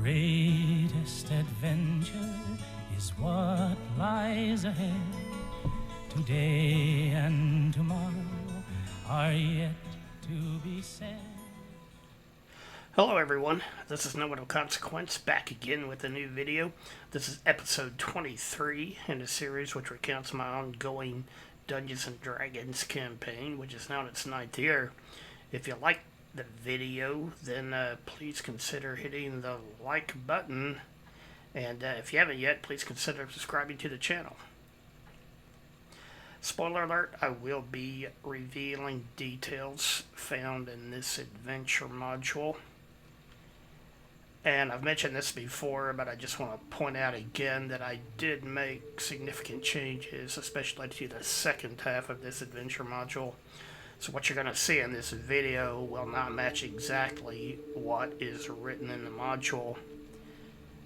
greatest adventure is what lies ahead. Today and tomorrow are yet to be said. Hello everyone, this is No One of Consequence, back again with a new video. This is episode 23 in a series which recounts my ongoing Dungeons & Dragons campaign, which is now in its 9th year. If you like the video, then please consider hitting the like button, and if you haven't yet, please consider subscribing to the channel. Spoiler alert, I will be revealing details found in this adventure module. And I've mentioned this before, but I just want to point out again that I did make significant changes, especially to the second half of this adventure module. So what you're going to see in this video will not match exactly what is written in the module.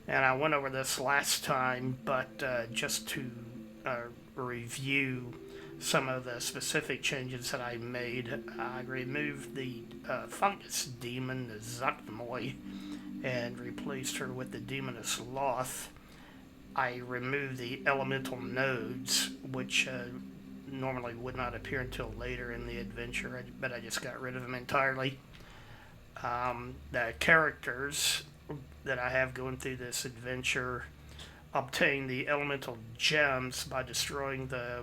And I went over this last time, but just to review some of the specific changes that I made, I removed the fungus demon, the Zuckmoy, and replaced her with the demoness Loth. I removed the elemental nodes, which normally would not appear until later in the adventure, but I just got rid of them entirely. The characters that I have going through this adventure obtain the elemental gems by destroying the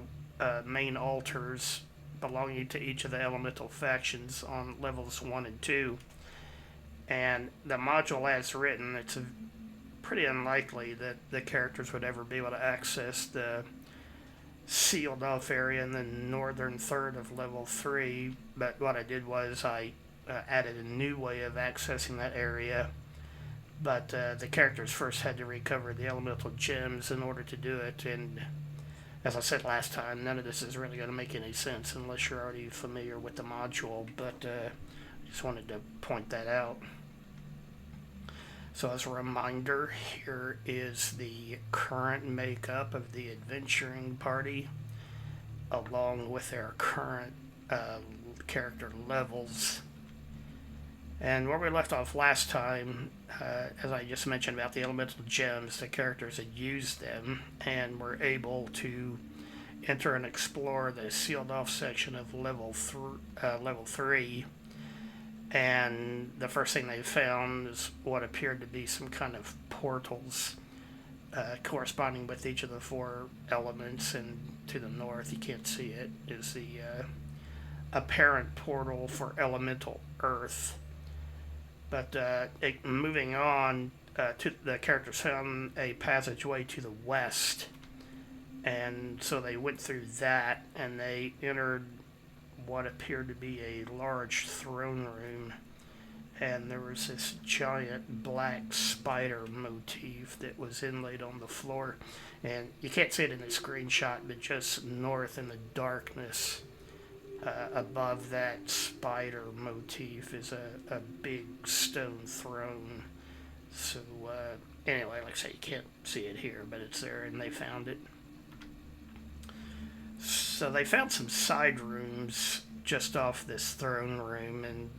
main altars belonging to each of the elemental factions on levels 1 and 2. And the module as written, it's pretty unlikely that the characters would ever be able to access the sealed off area in the northern third of level 3, but what I did was I added a new way of accessing that area, but the characters first had to recover the elemental gems in order to do it, and as I said last time, none of this is really going to make any sense unless you're already familiar with the module, but I just wanted to point that out. So as a reminder, here is the current makeup of the adventuring party, along with their current character levels. And where we left off last time, as I just mentioned about the elemental gems, the characters had used them and were able to enter and explore the sealed off section of level 3. And the first thing they found is what appeared to be some kind of portals corresponding with each of the 4 elements. And to the north, you can't see it, is the apparent portal for elemental earth. But moving on, the characters found a passageway to the west. And so they went through that, and they entered what appeared to be a large throne room, and there was this giant black spider motif that was inlaid on the floor, and you can't see it in the screenshot, but just north in the darkness above that spider motif is a big stone throne. So anyway, like I say, you can't see it here, but it's there, and they found it. So they found some side rooms just off this throne room, and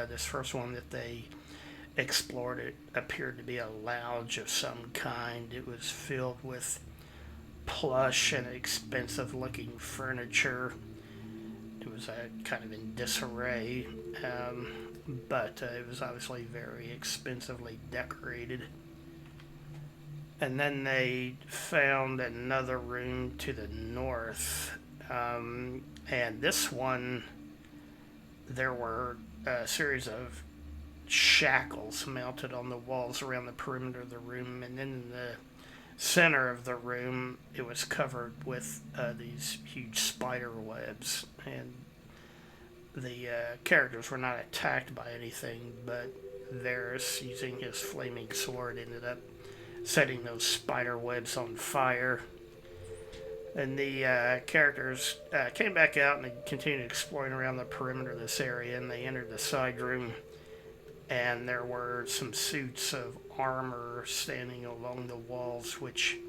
this first one that they explored, it appeared to be a lounge of some kind. It was filled with plush and expensive looking furniture. It was kind of in disarray, but it was obviously very expensively decorated. And then they found another room to the north, and this one, there were a series of shackles mounted on the walls around the perimeter of the room, and then in the center of the room, it was covered with these huge spider webs, and the characters were not attacked by anything, but Varys, using his flaming sword, ended up setting those spider webs on fire. And the characters came back out and they continued exploring around the perimeter of this area, and they entered the side room, and there were some suits of armor standing along the walls which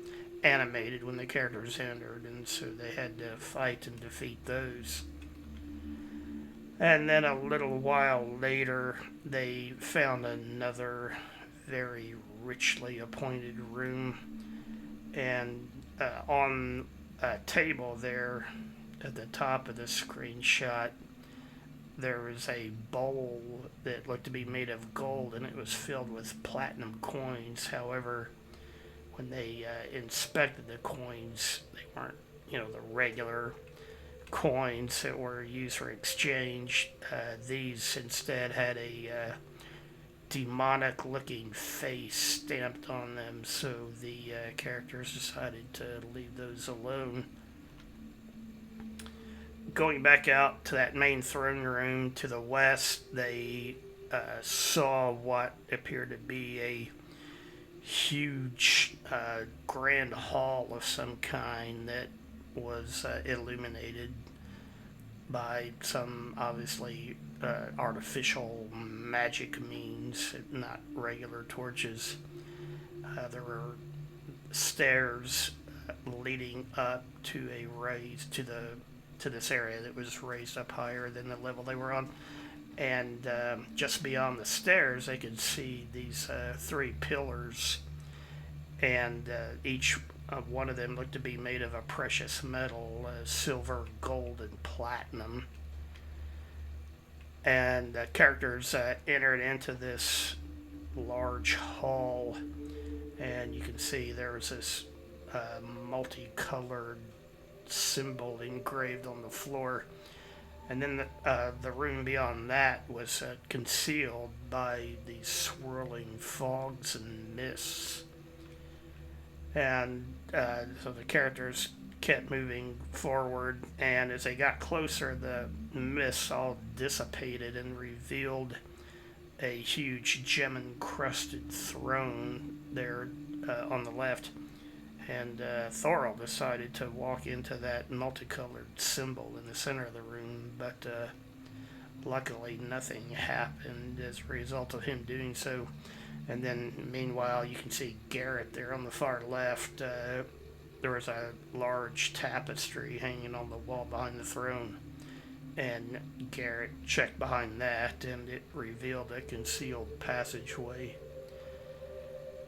animated when the characters entered, and so they had to fight and defeat those. And then a little while later, they found another very richly appointed room, and on a table there at the top of the screenshot, there was a bowl that looked to be made of gold, and it was filled with platinum coins. However, when they inspected the coins, they weren't, the regular coins that were used for exchange. These instead had a demonic looking face stamped on them, so the characters decided to leave those alone. Going back out to that main throne room to the west, they saw what appeared to be a huge grand hall of some kind that was illuminated by some obviously artificial magic means, not regular torches. There were stairs leading up to a raise to this area that was raised up higher than the level they were on. And just beyond the stairs, they could see these three pillars, and each one of them looked to be made of a precious metal, silver, gold, and platinum. And the characters entered into this large hall, and you can see there was this multicolored symbol engraved on the floor. And then the room beyond that was concealed by these swirling fogs and mists. And so the characters kept moving forward, and as they got closer, the mists all dissipated and revealed a huge gem-encrusted throne there on the left. And Thorol decided to walk into that multicolored symbol in the center of the room, but luckily nothing happened as a result of him doing so. And then, meanwhile, you can see Garrett there on the far left. There was a large tapestry hanging on the wall behind the throne, and Garrett checked behind that, and it revealed a concealed passageway.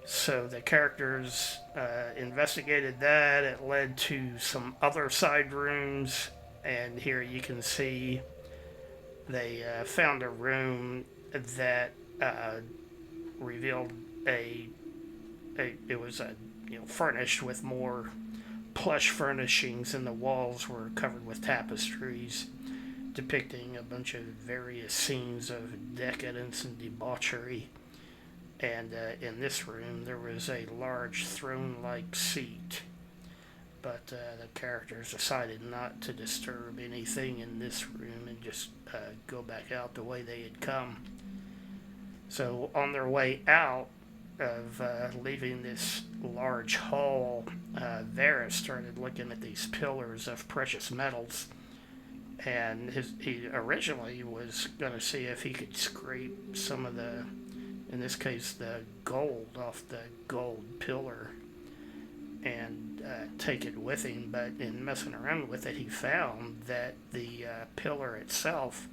So the characters investigated that. It led to some other side rooms, and here you can see they found a room that revealed it was furnished with more plush furnishings, and the walls were covered with tapestries depicting a bunch of various scenes of decadence and debauchery. And in this room, there was a large throne-like seat. But the characters decided not to disturb anything in this room and just go back out the way they had come. So on their way out of leaving this large hall, Varys started looking at these pillars of precious metals. And he originally was going to see if he could scrape some of the, in this case, the gold off the gold pillar and take it with him. But in messing around with it, he found that the pillar itself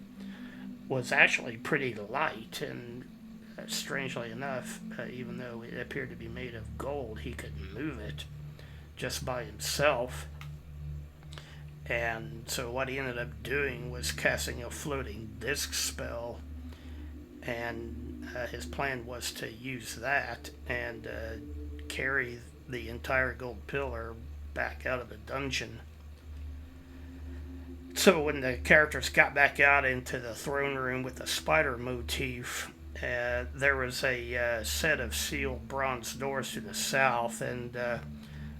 was actually pretty light, and strangely enough, even though it appeared to be made of gold, he could move it just by himself. And so what he ended up doing was casting a floating disc spell, and his plan was to use that and carry the entire gold pillar back out of the dungeon. So when the characters got back out into the throne room with the spider motif, there was a set of sealed bronze doors to the south, and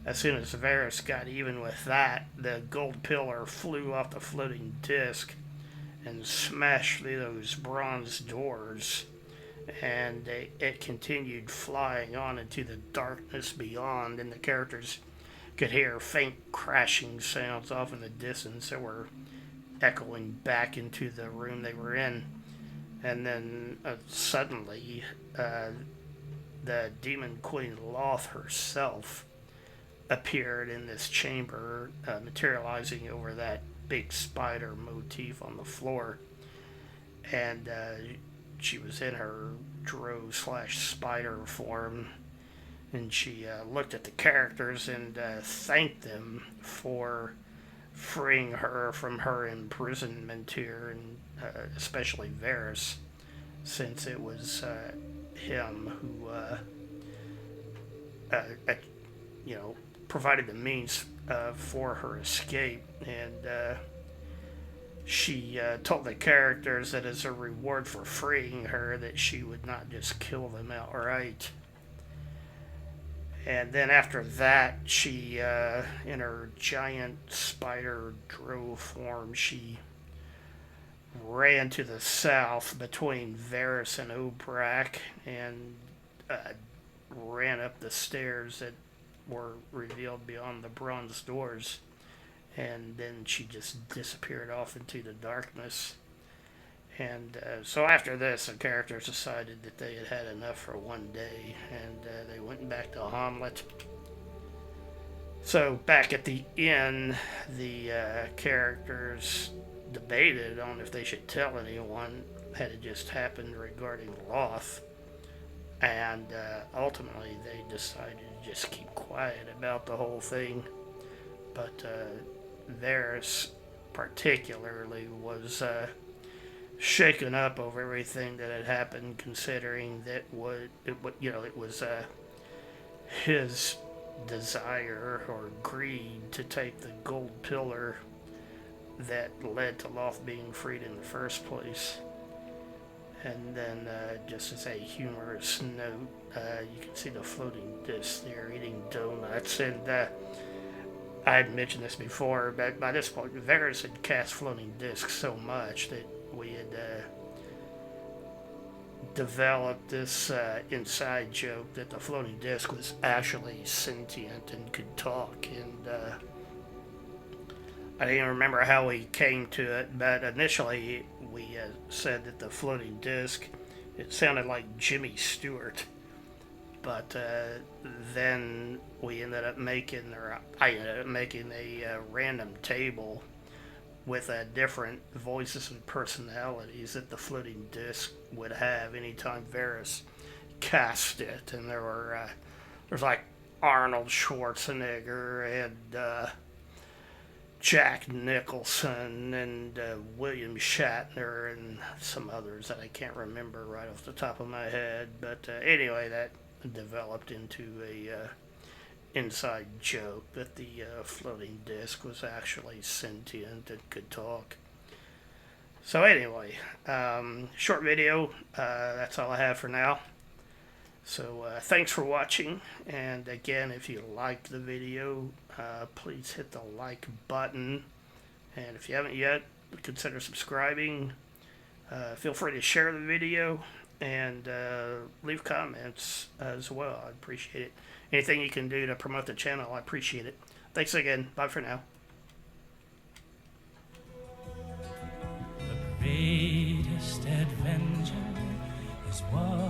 as soon as Varys got even with that, the gold pillar flew off the floating disc and smashed through those bronze doors, and it continued flying on into the darkness beyond, and the characters could hear faint crashing sounds off in the distance that were echoing back into the room they were in. And then suddenly, the Demon Queen Loth herself appeared in this chamber, materializing over that big spider motif on the floor. And she was in her drow/spider form, and she looked at the characters and thanked them for freeing her from her imprisonment here, and especially Varys, since it was him who, you know, provided the means for her escape. And she told the characters that as a reward for freeing her, that she would not just kill them outright. And then after that, she, in her giant spider drow form, she ran to the south between Varys and Obrak, and ran up the stairs that were revealed beyond the bronze doors. And then she just disappeared off into the darkness. And so after this, the characters decided that they had had enough for one day, and they went back to Hamlet. So back at the inn, the characters debated on if they should tell anyone had it just happened regarding Loth, and ultimately they decided to just keep quiet about the whole thing. But Varys particularly was shaken up over everything that had happened, considering that it was his desire or greed to take the gold pillar that led to Loth being freed in the first place. And then, just as a humorous note, you can see the floating disc there eating donuts. And I had mentioned this before, but by this point, Varys had cast floating discs so much that we had developed this inside joke that the floating disc was actually sentient and could talk. And I didn't remember how we came to it, but initially we said that the floating disc, it sounded like Jimmy Stewart. But then we ended up making, or I ended up making a random table with different voices and personalities that the floating disc would have anytime Varys cast it. And there's like Arnold Schwarzenegger and Jack Nicholson and William Shatner and some others that I can't remember right off the top of my head. But anyway, that developed into a inside joke that the floating disc was actually sentient and could talk. So anyway, short video, that's all I have for now. So thanks for watching, and again, if you liked the video, please hit the like button, and if you haven't yet, consider subscribing. Feel free to share the video, and leave comments as well. I'd appreciate it. Anything you can do to promote the channel, I appreciate it. Thanks again. Bye for now. The greatest adventure is what